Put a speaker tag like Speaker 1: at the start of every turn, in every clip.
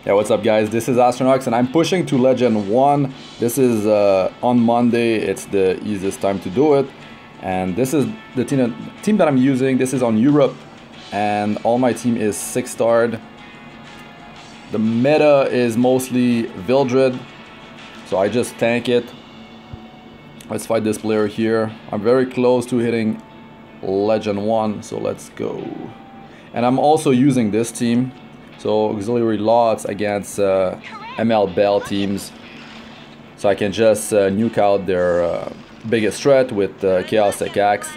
Speaker 1: Yeah, what's up guys? This is Astranox and I'm pushing to Legend 1. This is on Monday. It's the easiest time to do it. And this is the team that I'm using. This is on Europe and all my team is 6-starred. The meta is mostly Vildred, so I just tank it. Let's fight this player here. I'm very close to hitting Legend 1, so let's go. And I'm also using this team. So auxiliary lots against ML Bell teams. So I can just nuke out their biggest threat with Chaos Sect Axe.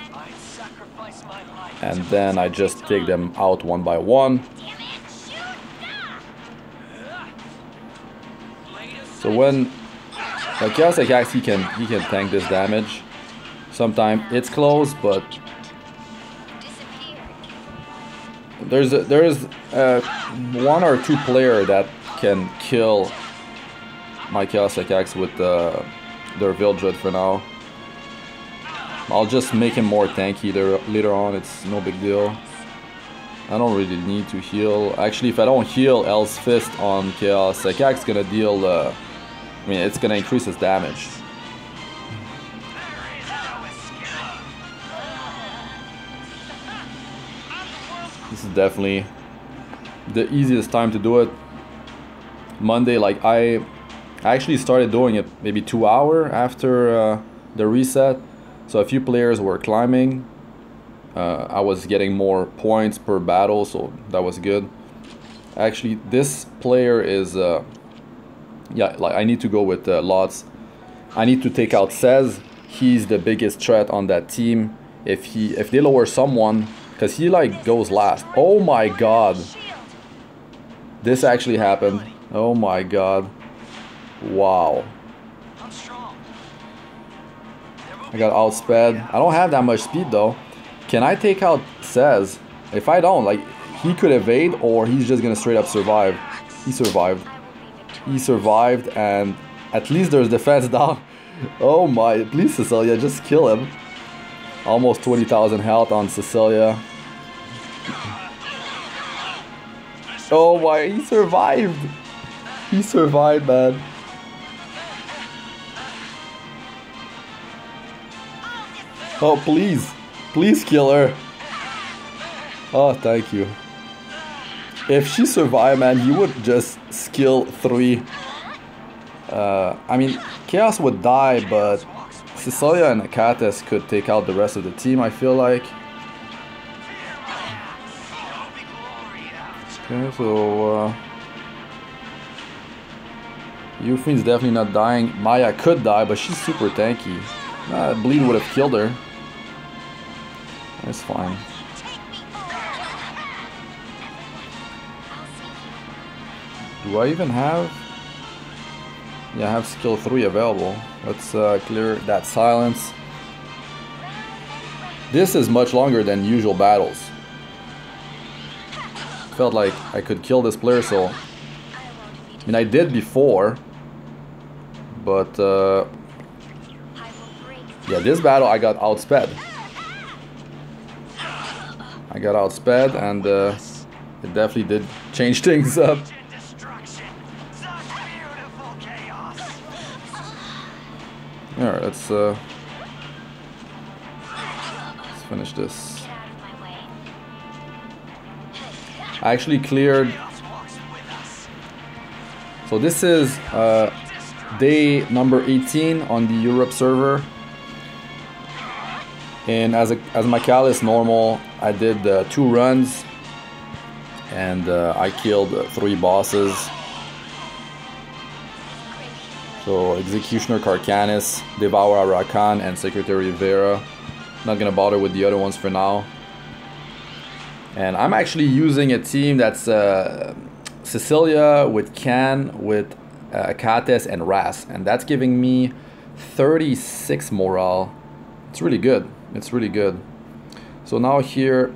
Speaker 1: And then I just take them out one by one. So when Chaos Sect Axe, he can tank this damage. Sometimes it's close, but there is one or two player that can kill my Chaos Sect Axe with their Vildred for now. I'll just make him more tanky later on. It's no big deal. I don't really need to heal. Actually, if I don't heal, L's Fist on Chaos Sect Axe is gonna deal. I mean, it's gonna increase his damage. This is definitely the easiest time to do it. Monday, like I actually started doing it maybe 2 hours after the reset. So a few players were climbing. I was getting more points per battle, so that was good. Actually, this player is yeah, like I need to go with lots. I need to take out Cez. He's the biggest threat on that team. If they lower someone, because he like goes last. Oh my god. This actually happened. Oh my god. Wow. I got outsped. I don't have that much speed though. Can I take out Cez? If I don't, like, he could evade or he's just gonna straight up survive. He survived. He survived and at least there's defense down. Oh my, please Cecilia, just kill him. Almost 20,000 health on Cecilia. Oh my, he survived. He survived, man. Oh, please. Please kill her. Oh, thank you. If she survived, man, he would just skill 3. I mean, Chaos would die, but Cecilia and Achates could take out the rest of the team, I feel like. Okay, so Euphrane's definitely not dying. Maya could die, but she's super tanky. Bleed would have killed her. That's fine. Do I even have? Yeah, I have skill 3 available. Let's clear that silence. This is much longer than usual battles. Felt like I could kill this player, so I mean I did before, but yeah, this battle I got outsped. I got outsped and it definitely did change things up. Alright, let's finish this. I actually cleared. So this is day number 18 on the Europe server. And as my cal is normal, I did 2 runs and I killed 3 bosses. So Executioner Carcanis, Devour Arakan, and Secretary Vera. Not gonna bother with the other ones for now. And I'm actually using a team that's Cecilia with Ken, with Achates and Ras, and that's giving me 36 morale. It's really good. It's really good. So now here,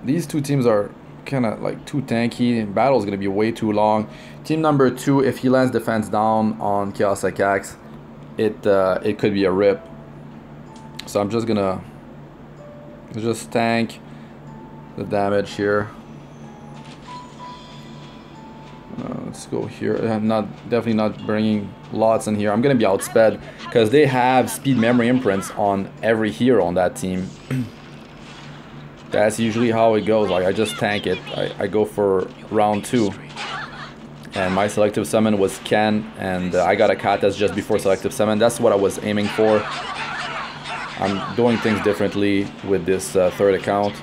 Speaker 1: these two teams are kind of like too tanky. Battle is gonna be way too long. Team number 2, if he lands defense down on Chaos Sect Axe, it could be a rip. So I'm just gonna tank the damage here. Let's go here. I'm definitely not bringing lots in here. I'm gonna be outsped because they have speed memory imprints on every hero on that team. That's usually how it goes. Like I just tank it. I go for round 2. And my selective summon was Ken, and I got Achates just before selective summon. That's what I was aiming for. I'm doing things differently with this third account.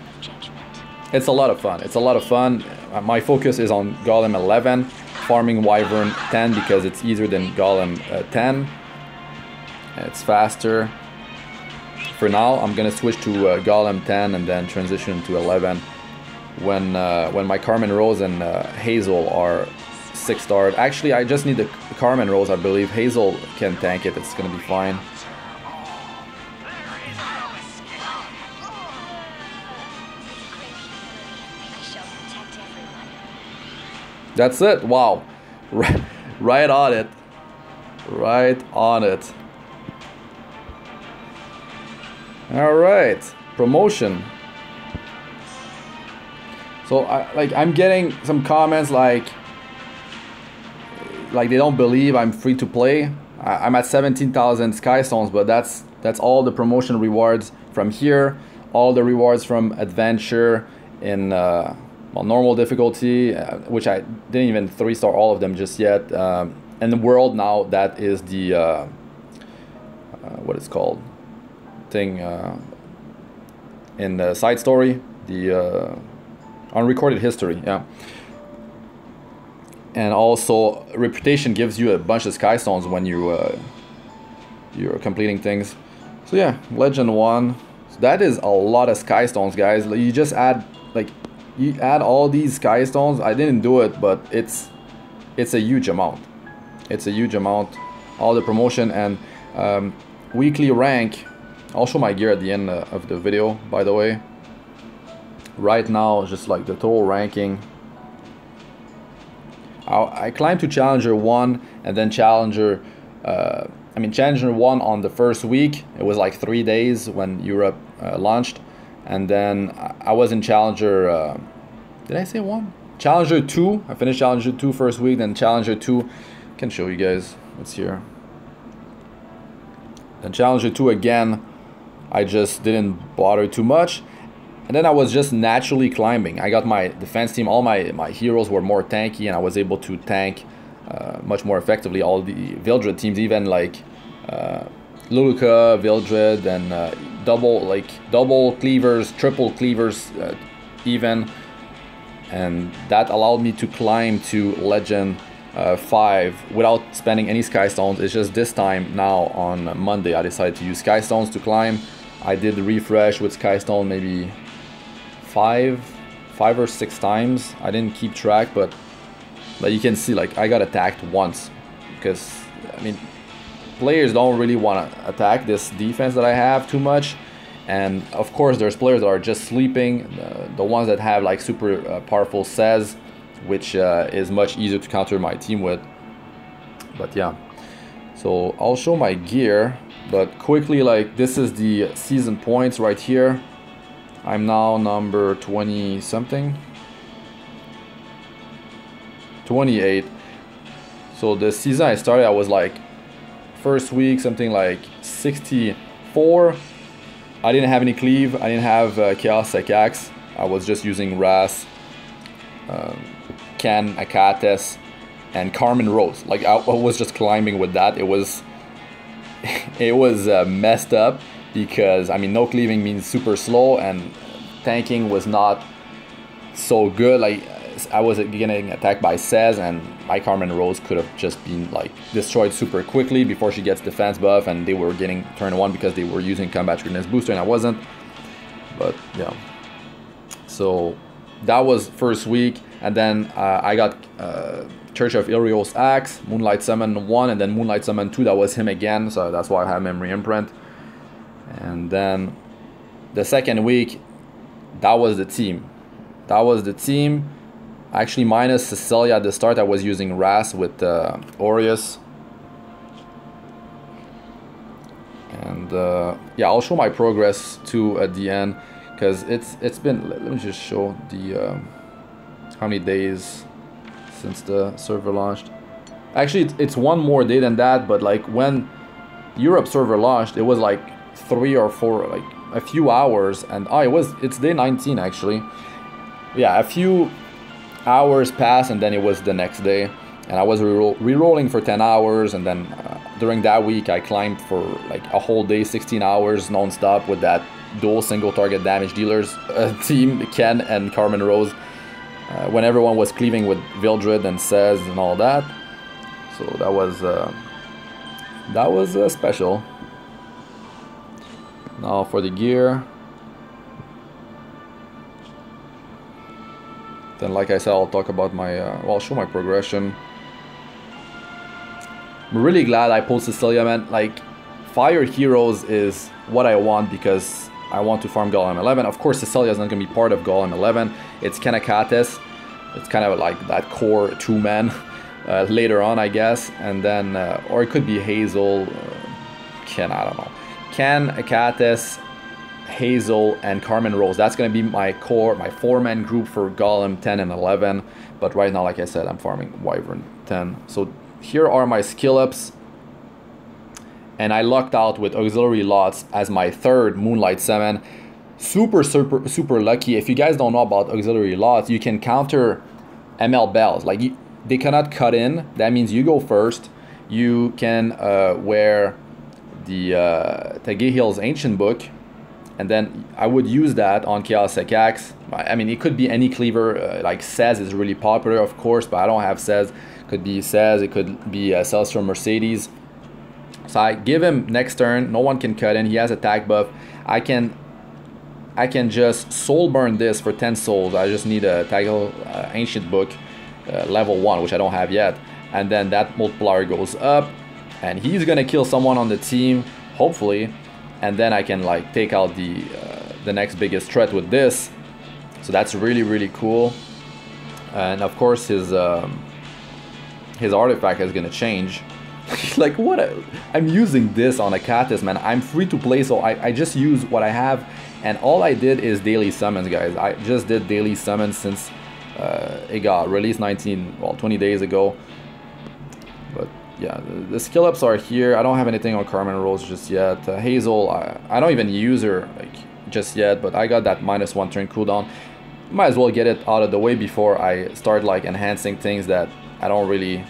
Speaker 1: It's a lot of fun. It's a lot of fun. My focus is on Golem 11, farming Wyvern 10 because it's easier than Golem 10. It's faster. For now, I'm gonna switch to Golem 10 and then transition to 11 when my Carmen Rose and Hazel are 6-starred. Actually, I just need the Carmen Rose, I believe. Hazel can tank it. It's gonna be fine. That's it. Wow. Right on it. Right on it. All right. Promotion. So I'm getting some comments like they don't believe I'm free to play. I'm at 17,000 Sky Stones, but that's all the promotion rewards from here. All the rewards from adventure in well, normal difficulty, which I didn't even 3-star all of them just yet. And the world now, that is the what it's called thing in the side story, the unrecorded history, yeah. And also reputation gives you a bunch of Sky Stones when you're completing things. So yeah, Legend 1. So that is a lot of Sky Stones, guys. You just add you add all these Sky Stones. I didn't do it, but it's a huge amount. It's a huge amount. All the promotion and weekly rank. I'll show my gear at the end of the video, by the way. Right now, just like the total ranking. I climbed to Challenger 1 and then Challenger Challenger 1 on the first week. It was like 3 days when Europe launched. And then I was in Challenger, did I say 1? Challenger 2, I finished Challenger 2 first week, then Challenger 2, I can show you guys, it's here. Then Challenger 2 again, I just didn't bother too much. And then I was just naturally climbing. I got my defense team, all my heroes were more tanky and I was able to tank much more effectively all the Vildred teams, even like Luluka, Vildred, and double cleavers, triple cleavers even. And that allowed me to climb to Legend 5 without spending any Sky Stones. It's just this time now on Monday I decided to use Sky Stones to climb. I did the refresh with Sky Stone maybe 5 or 6 times. I didn't keep track, but you can see like I got attacked once because I mean players don't really want to attack this defense that I have too much. And of course there's players that are just sleeping, the ones that have like super powerful says, which is much easier to counter my team with. But yeah, so I'll show my gear, but quickly, like this is the season points right here. I'm now number 20 something, 28. So the season I started, I was like first week something like 64. I didn't have any cleave, I didn't have Chaos Sect Axe. I was just using Ras, Ken, Achates, and Carmen Rose. Like I was just climbing with that. It was messed up because I mean no cleaving means super slow and tanking was not so good. Like I was getting attacked by Cez and my Carmen Rose could have just been like destroyed super quickly before she gets defense buff, and they were getting turn 1 because they were using combat greatness booster and I wasn't. But yeah, so that was first week, and then I got Church of Ilios Axe, Moonlight Summon 1, and then Moonlight Summon 2. That was him again, so that's why I have memory imprint. And then the second week, that was the team. That was the team. Actually, minus Cecilia at the start, I was using Ras with Aureus. And yeah, I'll show my progress too at the end, because it's been, let me just show the how many days since the server launched. Actually, it's one more day than that, but like when Europe server launched, it was like 3 or 4, like a few hours, and it's day 19 actually. Yeah, a few hours passed, and then it was the next day, and I was re-rolling for 10 hours, and then during that week I climbed for like a whole day, 16 hours non-stop with that dual single target damage dealers team, Ken and Carmen Rose, when everyone was cleaving with Vildred and Cez and all that. So that was special. Now for the gear. Then, like I said, I'll talk about my, well, I'll show my progression. I'm really glad I pulled Cecilia, man. Like, Fire Heroes is what I want because I want to farm Golem 11. Of course, Cecilia is not going to be part of Golem 11. It's Ken Achates. It's kind of like that core two-man later on, I guess. And then, or it could be Hazel, Ken, I don't know. Ken, Achates, Hazel, and Carmen Rose. That's going to be my core, my 4-man group for Golem 10 and 11. But right now, like I said, I'm farming Wyvern 10. So here are my skill ups. And I lucked out with Auxiliary Lots as my 3rd Moonlight 7. Super lucky. If you guys don't know about Auxiliary Lots, you can counter ML Bells. Like, they cannot cut in. That means you go first. You can wear the Tegehill's Ancient Book. And then I would use that on Chaos Sect Axe. I mean, it could be any cleaver. Like Cez is really popular, of course, but I don't have Cez. Could be Cez, it could be Celestial Mercedes. So I give him next turn. No one can cut in. He has attack buff. I can just soul burn this for 10 souls. I just need a Teghill Ancient Book level 1, which I don't have yet. And then that multiplier goes up, and he's gonna kill someone on the team, hopefully. And then I can like take out the next biggest threat with this. So that's really cool. And of course his artifact is gonna change. Like I'm using this on Achates, man. I'm free to play, so I just use what I have. And all I did is daily summons, guys. I just did daily summons since it got released 20 days ago. But yeah, the skill ups are here. I don't have anything on Carmen Rose just yet. Hazel, I don't even use her like just yet, but I got that -1 turn cooldown. Might as well get it out of the way before I start like enhancing things that I don't really,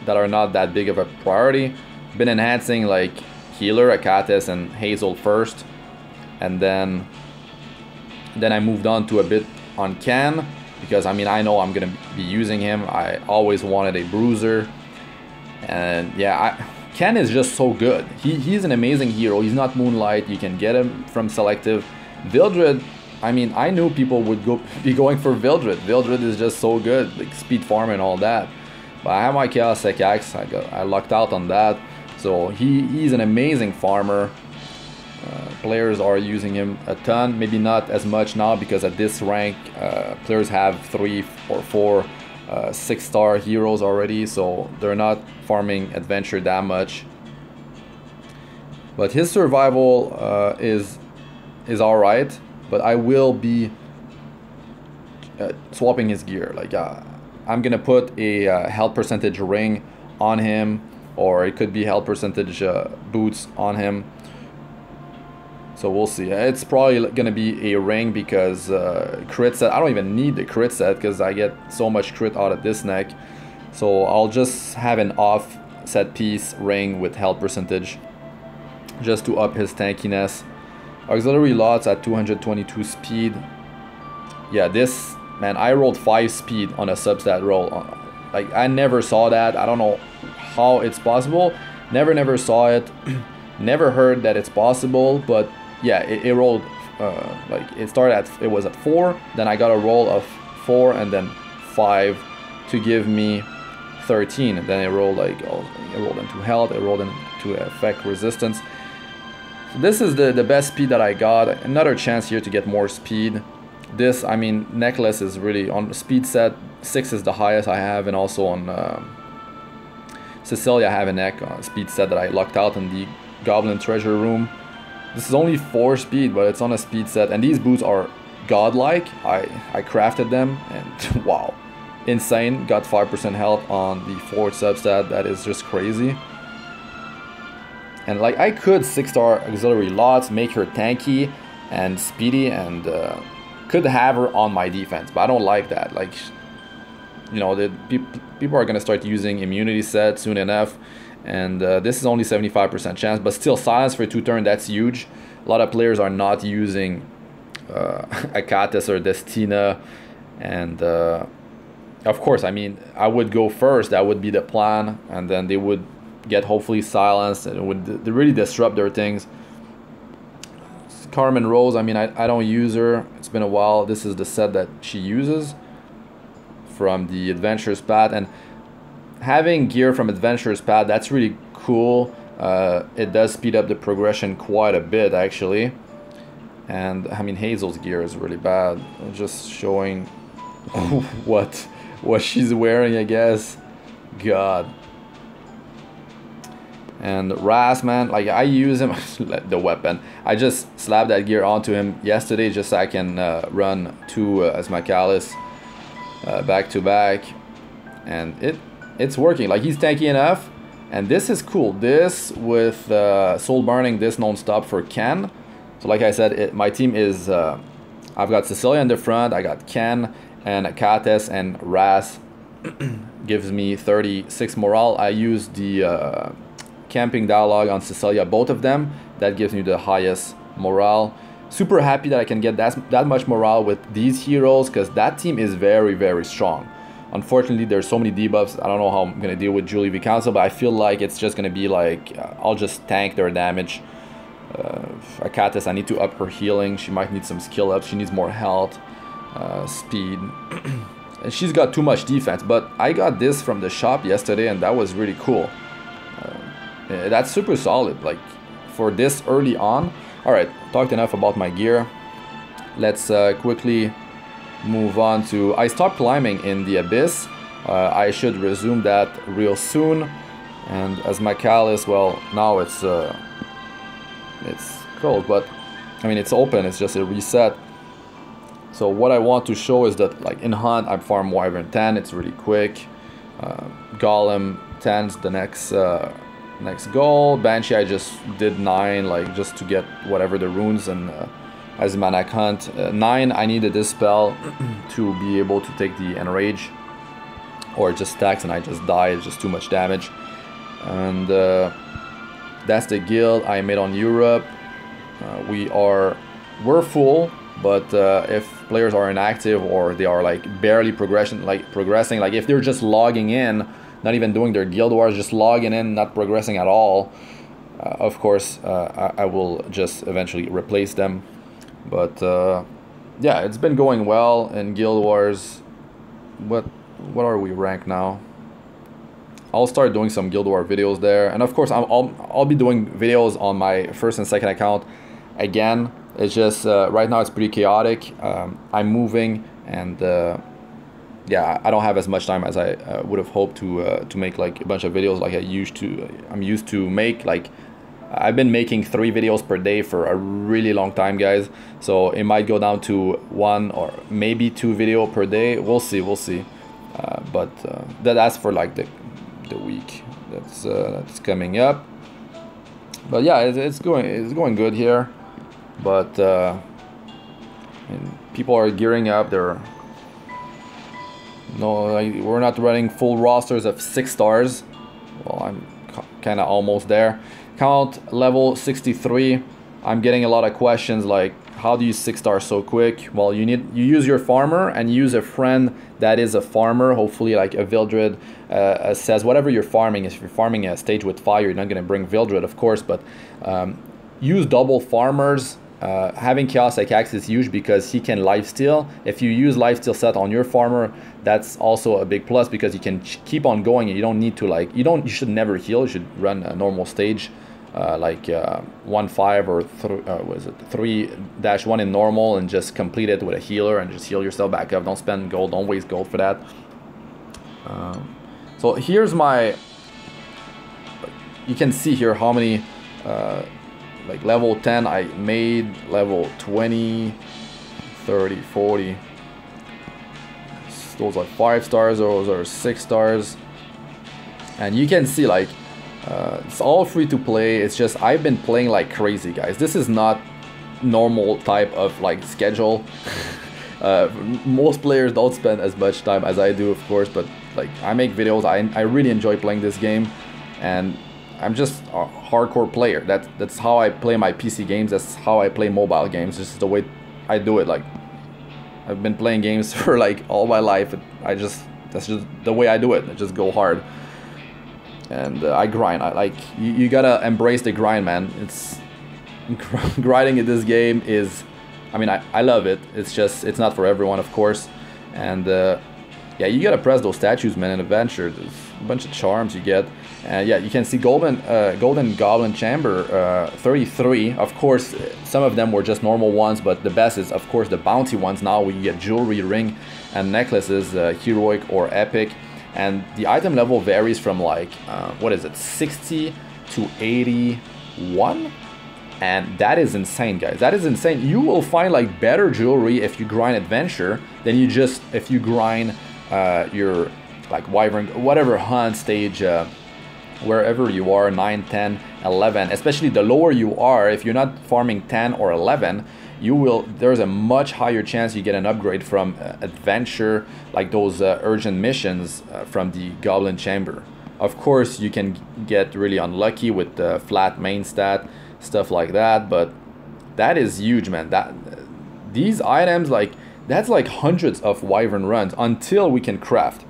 Speaker 1: that are not that big of a priority. Been enhancing like Healer, Achates, and Hazel first, and then I moved on to a bit on Ken. Because, I mean, I know I'm going to be using him. I always wanted a bruiser. And, yeah, Ken is just so good. He's an amazing hero. He's not Moonlight. You can get him from Selective. Vildred, I mean, I knew people would be going for Vildred. Vildred is just so good. Like, speed farm and all that. But I have my Chaos Sect Axe. I lucked out on that. So, he's an amazing farmer. Players are using him a ton, maybe not as much now because at this rank players have 3 or 4 6-star heroes already, so they're not farming adventure that much. But his survival is alright, but I will be swapping his gear. Like I'm gonna put a health percentage ring on him, or it could be health percentage boots on him. So we'll see. It's probably gonna be a ring because crit set. I don't even need the crit set because I get so much crit out of this neck. So I'll just have an off set piece ring with health percentage just to up his tankiness. Auxiliary Lots at 222 speed. Yeah, this, man, I rolled 5 speed on a substat roll. Like, I never saw that. I don't know how it's possible. Never saw it. Never heard that it's possible, but yeah, it rolled, like, it was at 4, then I got a roll of 4 and then 5 to give me 13, and then it rolled like, it rolled into health, it rolled into effect resistance. So this is the best speed that I got. Another chance here to get more speed. This, I mean, necklace is really on speed set. 6 is the highest I have, and also on Cecilia I have a neck speed set that I lucked out in the Goblin Treasure Room. This is only 4 speed, but it's on a speed set, and these boots are godlike. I crafted them, and wow, insane. Got 5% health on the forward substat. That is just crazy. And like I could 6-star auxiliary lots, make her tanky and speedy, and could have her on my defense, but I don't like that. Like, you know, the people are gonna start using immunity set soon enough, and this is only 75% chance, but still silence for 2 turns, that's huge. A lot of players are not using Achates or Destina, and of course, I mean, I would go first, that would be the plan, and then they would get hopefully silenced, and it would really disrupt their things. Carmen Rose, I mean, I don't use her, it's been a while. This is the set that she uses from the Adventurer's Path, and having gear from Adventurer's Path, that's really cool. It does speed up the progression quite a bit, actually. And I mean, Hazel's gear is really bad. I'm just showing what she's wearing, I guess. God. And Ras, man, like I use him the weapon. I just slapped that gear onto him yesterday just so I can run 2 as Michaelis back to back, and it's working. Like, he's tanky enough, and this is cool. This with soul burning, this non-stop for Ken. So like I said, my team is I've got Cecilia in the front, I got Ken and Achates, and Ras gives me 36 morale. I use the camping dialogue on Cecilia, both of them. That gives me the highest morale. Super happy that I can get that much morale with these heroes, because that team is very, very strong. Unfortunately, there's so many debuffs. I don't know how I'm going to deal with Julie V Council, but I feel like it's just going to be like, I'll just tank their damage. Achates, I need to up her healing. She might need some skill ups. She needs more health, speed. And she's got too much defense, but I got this from the shop yesterday, and that was really cool. That's super solid, like, for this early on. Alright, talked enough about my gear. Let's quickly move on to... I stopped climbing in the Abyss. I should resume that real soon. And as Michaelis, well, now it's closed, but I mean, it's open, it's just a reset. So what I want to show is that, like, in Hunt, I farm Wyvern 10, it's really quick. Golem 10's the next goal. Banshee, I just did 9, like, just to get whatever the runes, and as Maniac Hunt 9, I needed this spell to be able to take the Enrage, or just stacks, and I just die. It's just too much damage. And that's the guild I made on Europe. We're full, but if players are inactive or they are like barely progressing, like if they're just logging in, not even doing their guild wars, just logging in, not progressing at all, of course I will just eventually replace them. But yeah, it's been going well in guild wars. What are we ranked now? I'll start doing some guild war videos there, and of course I'll be doing videos on my first and second account again. It's just right now it's pretty chaotic. I'm moving, and yeah, I don't have as much time as I would have hoped to make like a bunch of videos like I'm used to make. Like, I've been making 3 videos per day for a really long time, guys. So it might go down to 1 or maybe 2 videos per day. We'll see. But that's for like the week that's coming up. But yeah, it's going good here. But people are gearing up. We're not running full rosters of 6 stars. Well, I'm kind of almost there. Count level 63. I'm getting a lot of questions like, how do you 6-star so quick? Well, you use your farmer and use a friend that is a farmer. Hopefully, like a Vildred says, whatever you're farming. If you're farming a stage with fire, you're not going to bring Vildred, of course, but use double farmers. Having Chaos Sect Axe is huge because he can lifesteal. If you use lifesteal set on your farmer, that's also a big plus because you can keep on going. You don't need to you should never heal. You should run a normal stage. Like 1-5 or 3-1 in normal, and just complete it with a healer and just heal yourself back up. Don't spend gold, don't waste gold for that. So here's my, you can see here how many like level 10 I made, level 20, 30, 40. those are 5 stars, those are 6 stars. And you can see like it's all free to play. It's just I've been playing like crazy, guys. This is not normal type of like schedule. Most players don't spend as much time as I do, of course, but like I make videos. I really enjoy playing this game, and I'm just a hardcore player. That's how I play my PC games. That's how I play mobile games. This is the way I do it. Like I've been playing games for like all my life. That's just the way I do it. I just go hard. And I grind. You gotta embrace the grind, man. It's grinding in this game is, I mean, I love it. It's just, it's not for everyone, of course. And yeah, you gotta press those statues, man. In Adventure, there's a bunch of charms you get. And yeah, you can see golden goblin chamber 33. Of course, some of them were just normal ones, but the best is, of course, the bounty ones. Now we get jewelry, ring, and necklaces, heroic or epic. And the item level varies from like, what is it, 60 to 81? And that is insane, guys. That is insane. You will find like better jewelry if you grind Adventure than you just if you grind your like Wyvern, whatever hunt stage, wherever you are, 9, 10, 11. Especially the lower you are, if you're not farming 10 or 11, you will, there's a much higher chance you get an upgrade from Adventure, like those urgent missions from the Goblin Chamber. Of course, you can get really unlucky with the flat main stat, stuff like that, but that is huge, man. These items, like, that's like hundreds of Wyvern runs until we can craft.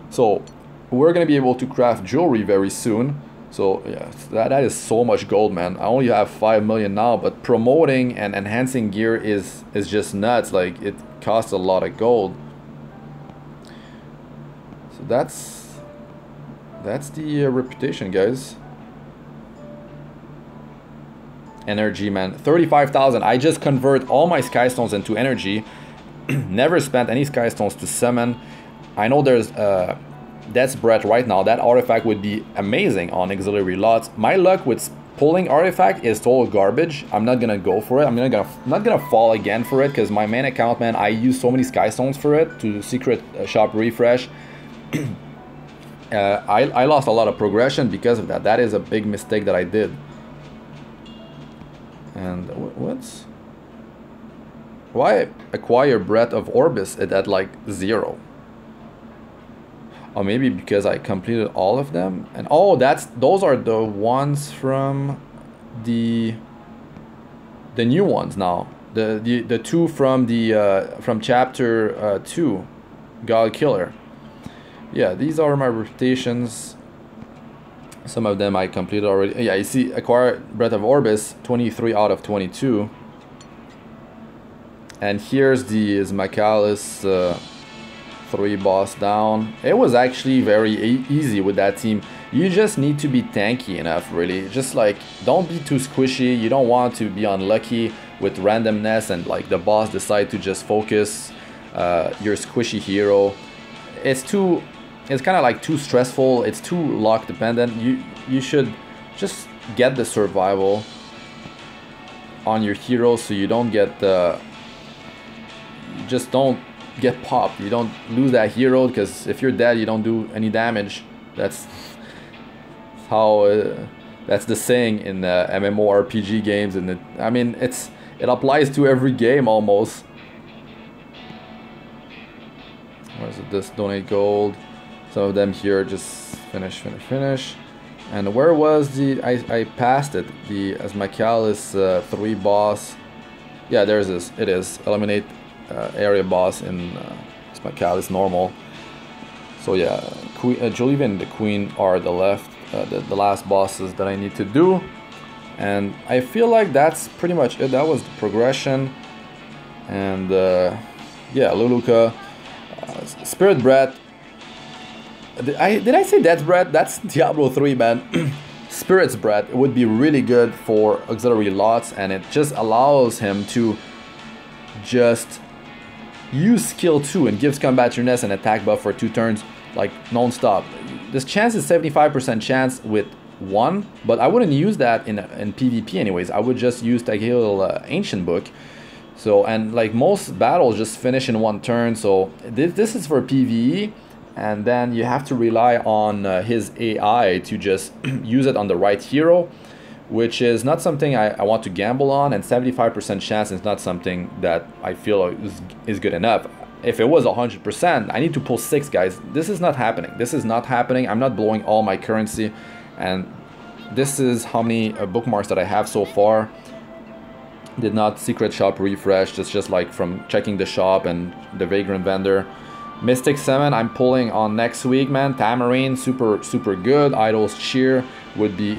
Speaker 1: So we're gonna be able to craft jewelry very soon. So yeah, that is so much gold, man. I only have 5 million now, but promoting and enhancing gear is just nuts. Like, it costs a lot of gold. So that's the reputation, guys. Energy, man, 35,000. I just convert all my sky stones into energy. Never spent any sky stones to summon. I know there's Death's Breath right now. That artifact would be amazing on auxiliary lots. My luck with pulling artifact is total garbage. I'm not gonna go for it. I'm not gonna fall again for it, because my main account, man, I use so many sky stones for it to secret shop refresh. I lost a lot of progression because of that. That is a big mistake that I did. And why acquire Breath of Orbis at like 0? Or maybe because I completed all of them. And oh, those are the ones from the new ones now. The two from the from chapter 2, God Killer. Yeah, these are my reputations. Some of them I completed already. Yeah, you see, acquire Breath of Orbis, 23 out of 22. And here's the Achates 3 boss down. It was actually very easy with that team. You just need to be tanky enough, really. Just like, don't be too squishy. You don't want to be unlucky with randomness and like the boss decide to just focus your squishy hero. It's kind of like too stressful. It's too luck dependent. You should just get the survival on your hero so you don't get just don't get popped. You don't lose that hero, because if you're dead, you don't do any damage. That's how that's the saying in MMORPG games, and I mean it applies to every game almost. Where is it? This donate gold. Some of them here just finish. And where was the I passed it, the Achates 3 boss. Yeah, there's this. It is eliminate area boss in Achates normal. So yeah, Julian and the Queen are the last bosses that I need to do, and I feel like that's pretty much it. That was the progression. And yeah, Luluka, Spirit Breath. Did I say Death's Breath? That's Diablo 3, man. Spirit's Breath would be really good for auxiliary lots, and it just allows him to just use skill 2 and gives combaterness and attack buff for 2 turns, like non-stop. This chance is 75% chance with 1, but I wouldn't use that in PvP anyways. I would just use Tagil Ancient Book. So, and like most battles just finish in one turn. So this is for PvE, and then you have to rely on his AI to just use it on the right hero, which is not something I want to gamble on, and 75% chance is not something that I feel is good enough. If it was 100%, I need to pull 6 guys. This is not happening. This is not happening. I'm not blowing all my currency, and this is how many bookmarks that I have so far. Did not secret shop refresh. It's just like from checking the shop and the vagrant vendor. Mystic 7 I'm pulling on next week, man. Tamarine, super good. Idol's Cheer, would be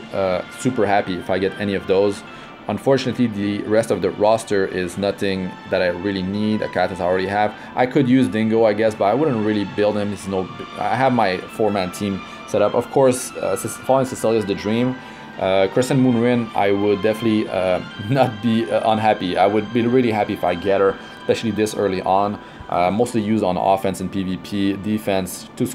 Speaker 1: super happy if I get any of those. Unfortunately, the rest of the roster is nothing that I really need. Achates I already have. I could use Dingo, I guess, but I wouldn't really build him. I have my 4-man team set up. Of course, following Cecilia is the dream. Crescent Moonwind, I would definitely not be unhappy. I would be really happy if I get her, especially this early on. Mostly used on offense and PvP. Defense, too